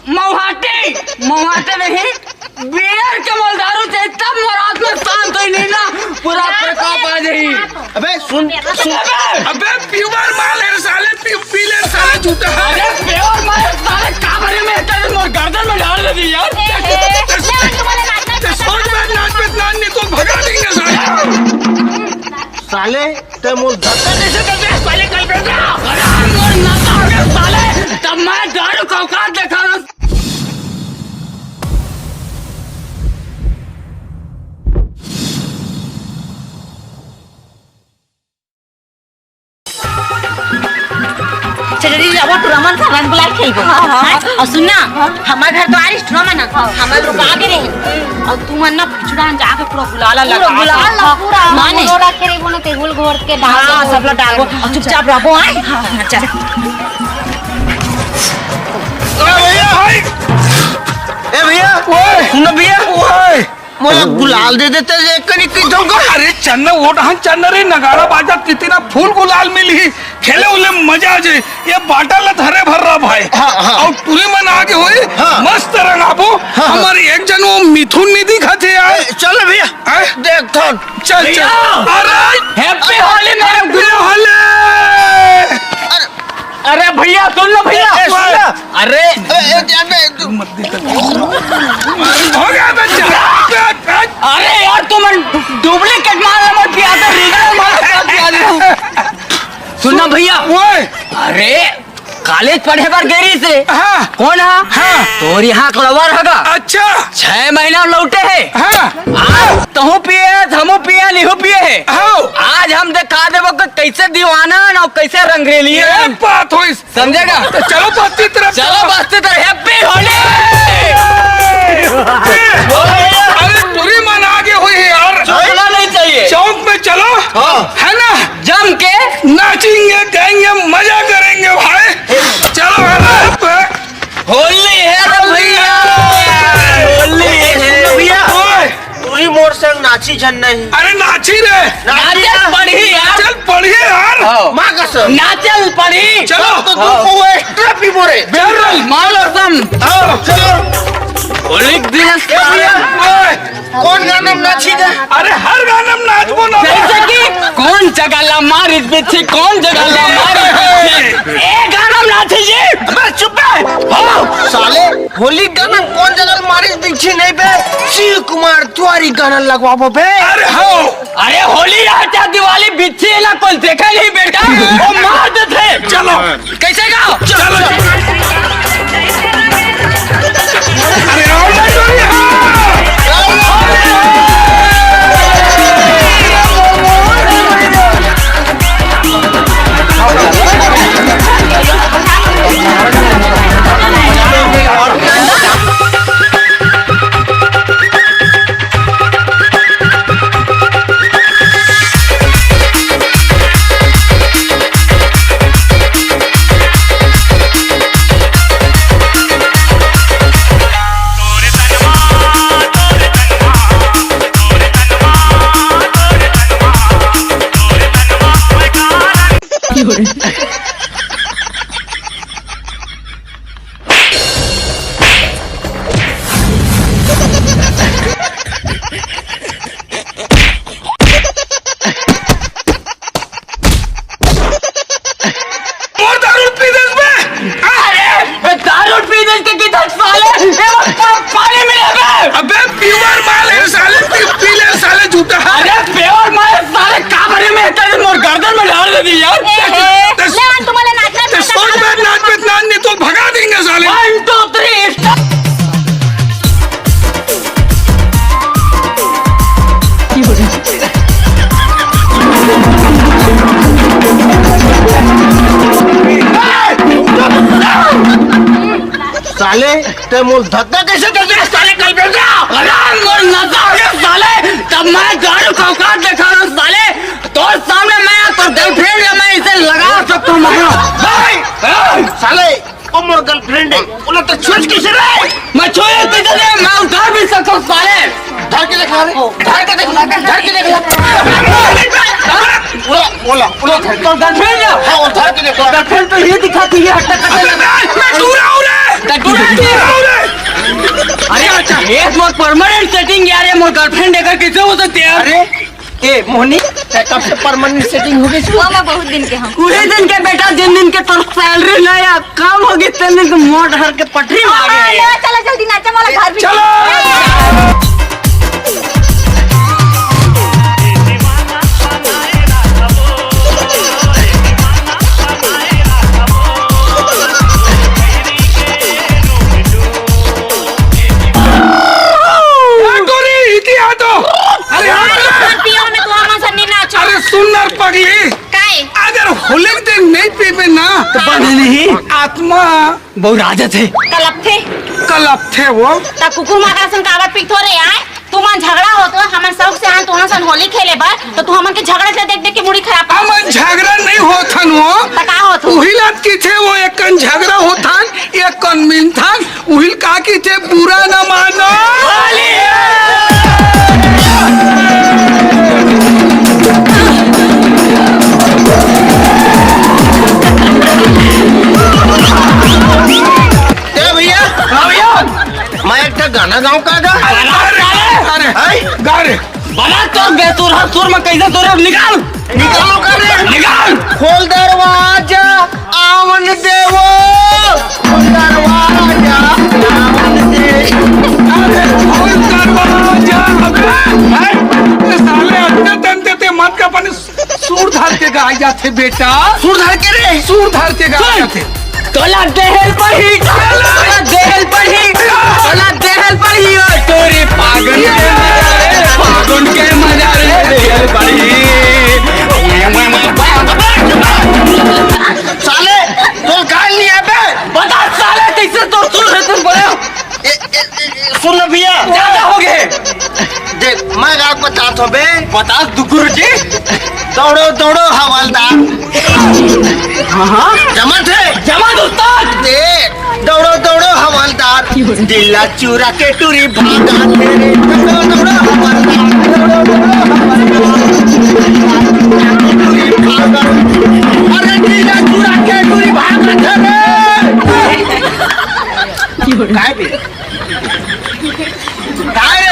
मवाटे नहीं बियर के मलदारू से तब मोरात में शांत हुई नहीं ना पूरा प्रकोप आ जाई। अबे सुन अबे प्योर माल है साले, पीले साले झूठा। अरे प्योर माल साले काबरे में तेरे मोर गर्दन में डाल दी यार। नहीं तो भगा देंगे साले ते मोल धक्का कैसे कर दे साले कल पे साले तब मैं दारू का औकात देखा रहा। चलिए अब तो रमन का रंग बुला खेलबो। और सुनना हमारे घर तो आरिश रमन ना हमारे लोग आगे रहे और तू मन ना पिछड़ा जाके पूरा बुलाला लगा पूरा माने लोड़ा खेरे बोने ते गुल घोर के डाल हां सब लोग डालो और चुपचाप रहो। हां चल भैया हाय ए भैया सुनो भैया ओए मोला गुलाल दे देते एक कनी की दोगा। अरे चन्ना वो ढंग चन्ना रे नगाड़ा बाजा कितना फूल गुलाल मिली खेले उले मजा आ जाए। ये बाटल धरे भर रहा भाई और पूरी मन आगे हुई मस्त रंगाबो। हमारी एक जन वो मिथुन निधि खाते यार। चल भैया देख तो चल चल। अरे हैप्पी होली मेरे हैप्पी होली। अरे भैया सुन लो भैया। अरे हो गया बच्चा। अरे यार तुम डुप्लीकेट माल मत पिया दे रीजनल माल पिया दे। सुनना भैया ओए अरे कॉलेज पढ़े पर गेरी से हाँ कौन है? हाँ तोर यहाँ क्लवर होगा। अच्छा 6 महीना लौटे है। हाँ आज तहु पिए हमू पिए निहू पिए है। हाँ आज हम दिखा देबो कि कैसे दीवाना और कैसे रंगरेली ये है। बात हुई समझेगा? तो चलो बस्ती तरफ चलो बस्ती तरफ। हैप्पी होली। अरे पूरी मन आगे हुई है यार। चलना नहीं चाहिए। चौक में चलो है ना जम के नाचेंगे गाएंगे मजा करेंगे भाई। चलो होली है रे भैया होली है भैया ओए तू ही मोर संग नाची जन नहीं। अरे नाची रे नाचल पढ़ी यार। चल पढ़िए यार। मां कसम नाचल पढ़ी। चलो तो तू को एक्स्ट्रा पी मोरे चल मौलसम आओ चलो। होली दिवस ओए कौन गाना में नाची दे। अरे हर गाना में नाचबो ना। जैसे कि कौन जगह मारी पीछे कौन जगह मारी पीछे एक गाना में नाची जी। अबे चुप है साले होली गाना कौन जगह मारी पीछे नहीं बे शिव कुमार तिवारी गाना लगवाबो बे। अरे हो अरे होली रहता दिवाली बिच्छी ना कोई देखा नहीं बेटा वो मार देते। चलो कैसे गाओ चलो अरे आओ ना जोड़ी पानी मिलेगा। अबे प्योर माल है साले, पीले साले झूठा। अरे प्योर माल साले काबरे में तेरे मोर गर्दन में डाल दी यार। ले तुम्हारे नाचना सोच में नाच नहीं तो भगा देंगे साले। 1 2 3 स्टार्ट। साले ते मोल धक्का कैसे कर दिया साले कल पे जा। अरे मोर नशा हो गया साले। तब मैं दारू का औकात दिखा रहा हूँ साले। तो सामने मैं तो गर्लफ्रेंड है, मैं इसे लगा सकता हूँ। साले ओ मोर गर्लफ्रेंड है बोला तो छोड़ कैसे रहे। मैं छोड़ किसे दे, मैं उधार भी सकता हूँ साले। धर के दिखा रे धर के दिखा धर के दिखा बोला बोला तो गर्लफ्रेंड है। हां धर के दिखा गर्लफ्रेंड तो ये दिखाती है हट्टा मैं दूर आऊं रे। अरे अच्छा एक मोर परमानेंट सेटिंग यार ये मोर गर्लफ्रेंड देकर कैसे हो सकती है? अरे ए मोहनी कब से परमानेंट सेटिंग हो गई? मैं बहुत दिन के हम उसी दिन के बेटा जिन दिन के तोर सैलरी नहीं आ कम होगी तीन दिन के मोट हर के पटरी में आ गए। चलो जल्दी नाचा वाला घर भी चलो अरे सुनना पगली, अगर होली के दिन नहीं पीबे ना तो बंद नहीं आत्मा बहु राजत है। कलप थे वो ता कुकुर माका सन कावत पिक थोरे आए तू मन झगड़ा हो तो हमन शौक से आन तू सन होली खेले बा तो तू हमन के झगड़ा से देख देख के मुड़ी खराब कर हम झगड़ा नहीं होथन वो ता का होत हो उहिल की थे वो एक कन झगड़ा होथन एक कन मिन था उहिल का की थे बुरा न मानो मैं एक गाना गाँव का गा गारे बना तो बेसुर हर सुर में कैसे सुर निकाल निकालो का रे निकाल। खोल दरवाजा आवन देवो खोल दरवाजा आवन अरे साले अपने तन देते मत का पानी सूर धार के गाय जाते बेटा सुर धर के रे सूर धार के गाय जाते तोला देहल पर ही तोला देहल पर ही तोला देहल पर ही ओ तोरी पागल के मजा रे देहल पर ही साले तो गाल नहीं है बे बता साले कैसे तो सुन है तुम बोले सुन भैया ज्यादा हो गए देख मैं गाँव बताता हूँ बे बता दुगुरु जी दौड़ो दौड़ो हवालदार हाँ जमत है जमा उस्ताद देख दौड़ो दौड़ो हवालदार दिल्ला चूरा के टूरी भागा तेरे दौड़ो दौड़ो हवालदार दौड़ो दौड़ो हवालदार अरे दिल्ला चूरा के टूरी भागा तेरे काय बे काय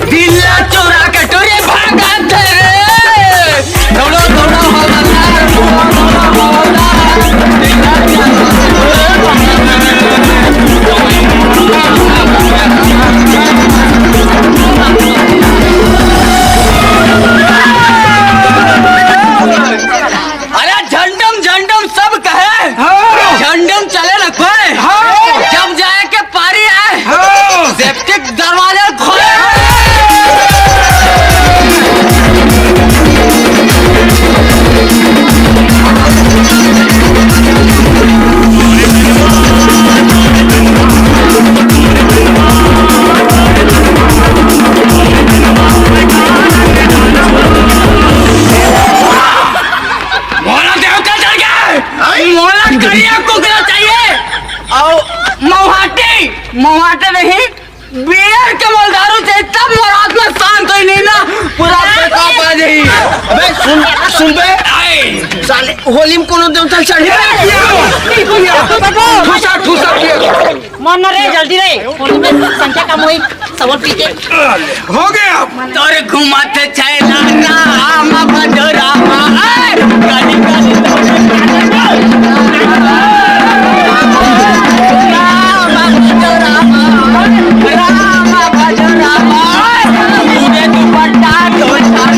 दिल्ला चोरा के टोरे भागा तेरे दौड़ो दौड़ो हवालदार दौड़ो हवालदार दिल्ला अरे झंडम झंडम सब कहे झंडम चले ना कोई जब जाए के पारी आए सेप्टिक दरवाजा खोले मोला देवता चढ़ गया मोला करिया कुकरा चाहिए और मौहाटे नहीं बियर के मलदारू से तब मोरात में शांत हुई नहीं ना पूरा बेकाब आ जाई अबे सुन बे साले होली में कोनो देवता चढ़ी ठूसा ठूसा किया मन रे जल्दी रे होली में संख्या कम होई सबल पी के हो गया तोरे घुमाते छैला राम भद्रामा गाड़ी गाड़ी राम भद्रामा पूरे दुपट्टा तो छाड़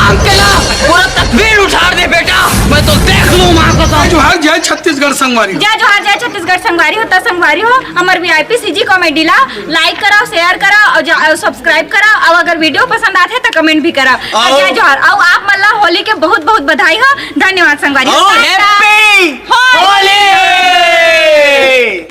मांग के ना पूरा तस्वीर उठार दे बेटा, मैं तो देख लूं मां को। जो है जय छत्तीसगढ़ संगवारी जय जोहार, जय छत्तीसगढ़ संगवारी होता संगवारी हो हमार VIP CG कॉमेडी ला लाइक कराओ, शेयर कराओ और सब्सक्राइब कराओ, और अगर वीडियो पसंद आते तो कमेंट भी कराओ। और जय जोहार, और आप मल्ला होली के बहुत बहुत बधाई हो। धन्यवाद संगवारी। हैप्पी होली।